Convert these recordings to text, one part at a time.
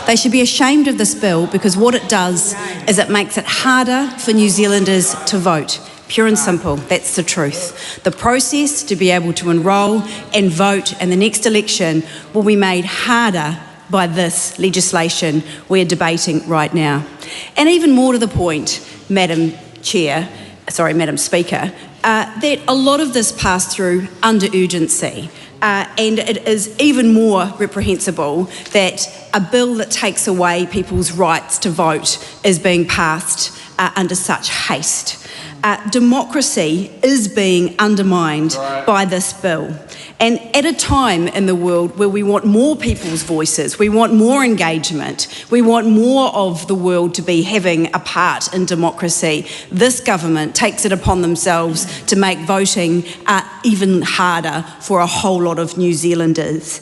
They should be ashamed of this bill because what it does is it makes it harder for New Zealanders to vote. Pure and simple, that's the truth. The process to be able to enrol and vote in the next election will be made harder by this legislation we're debating right now. And even more to the point, Madam Speaker, that a lot of this passed through under urgency. And it is even more reprehensible that a bill that takes away people's rights to vote is being passed under such haste. Democracy is being undermined by this bill. And at a time in the world where we want more people's voices, we want more engagement, we want more of the world to be having a part in democracy, this government takes it upon themselves to make voting even harder for a whole lot of New Zealanders.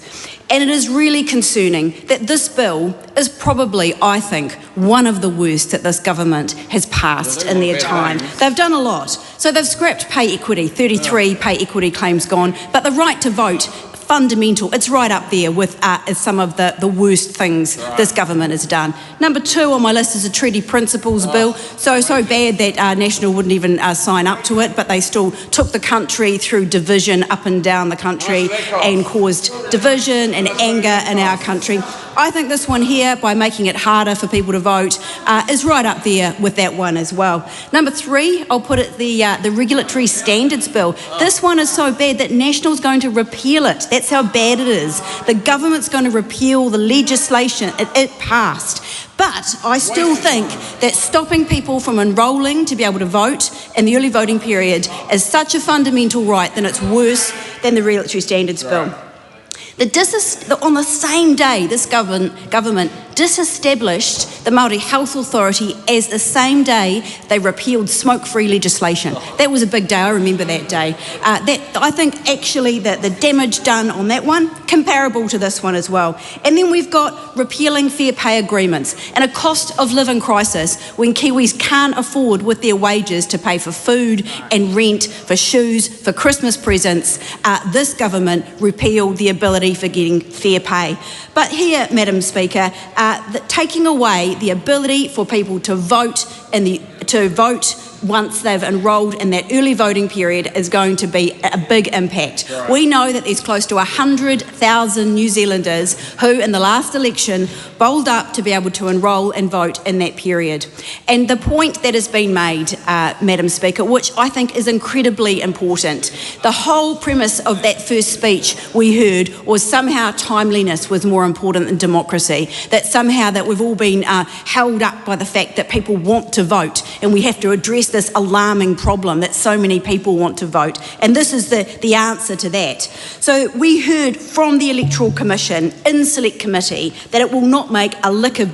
And it is really concerning that this bill is probably, I think, one of the worst that this government has passed in their time. They've done a lot. So they've scrapped pay equity, 33 pay equity claims gone, but the right to vote, fundamental, it's right up there with some of the worst things this government has done. Number 2 on my list is a treaty principles bill. So bad that National wouldn't even sign up to it, but they still took the country through division up and down the country and caused division and anger in our country. I think this one here, by making it harder for people to vote, is right up there with that one as well. Number 3, I'll put it the regulatory standards bill. This one is so bad that National's going to repeal it. That's how bad it is. The government's going to repeal the legislation it passed. But I still think that stopping people from enrolling to be able to vote in the early voting period is such a fundamental right that it's worse than the regulatory standards bill. On the same day, this government disestablished the Māori Health Authority as the same day they repealed smoke-free legislation. That was a big day, I remember that day. I think actually that the damage done on that one, comparable to this one as well. And then we've got repealing fair pay agreements and a cost of living crisis when Kiwis can't afford with their wages to pay for food and rent, for shoes, for Christmas presents. This government repealed the ability for getting fair pay. But here, Madam Speaker, taking away the ability for people to vote once they've enrolled in that early voting period is going to be a big impact. We know that there's close to 100,000 New Zealanders who in the last election bowled up to be able to enrol and vote in that period. And the point that has been made, Madam Speaker, which I think is incredibly important, the whole premise of that first speech we heard was somehow timeliness was more important than democracy, that somehow that we've all been held up by the fact that people want to vote and we have to address this alarming problem that so many people want to vote. And this is the answer to that. So we heard from the Electoral Commission in Select Committee that it will not make a lick of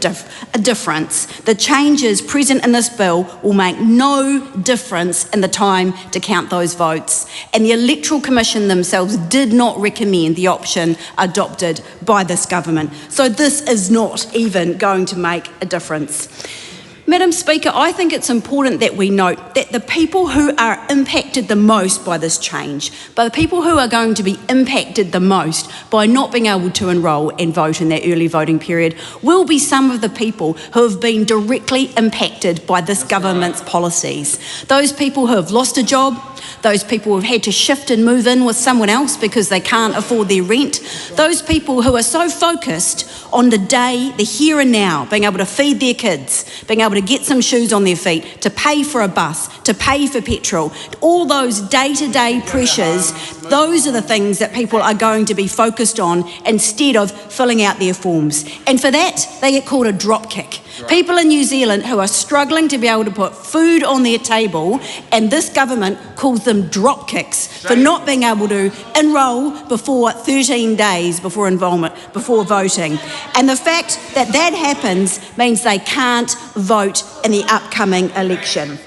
a difference. The changes present in this bill will make no difference in the time to count those votes. And the Electoral Commission themselves did not recommend the option adopted by this government. So this is not even going to make a difference. Madam Speaker, I think it's important that we note that the people who are impacted the most by this change, by the people who are going to be impacted the most by not being able to enrol and vote in that early voting period, will be some of the people who have been directly impacted by this government's policies. Those people who have lost a job, those people who have had to shift and move in with someone else because they can't afford their rent, those people who are so focused on the day, the here and now, being able to feed their kids, being able to get some shoes on their feet, to pay for a bus, to pay for petrol, all those day-to-day pressures, those are the things that people are going to be focused on instead of filling out their forms. And for that, they get called a dropkick. People in New Zealand who are struggling to be able to put food on their table, and this government calls them drop kicks for not being able to enrol before 13 days before voting. And the fact that that happens means they can't vote in the upcoming election.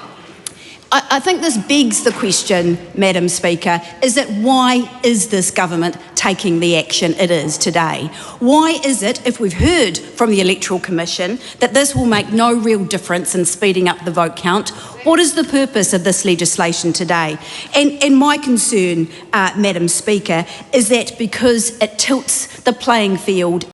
I think this begs the question, Madam Speaker, is that why is this government taking the action it is today? Why is it, if we've heard from the Electoral Commission that this will make no real difference in speeding up the vote count, what is the purpose of this legislation today? And my concern, Madam Speaker, is that because it tilts the playing field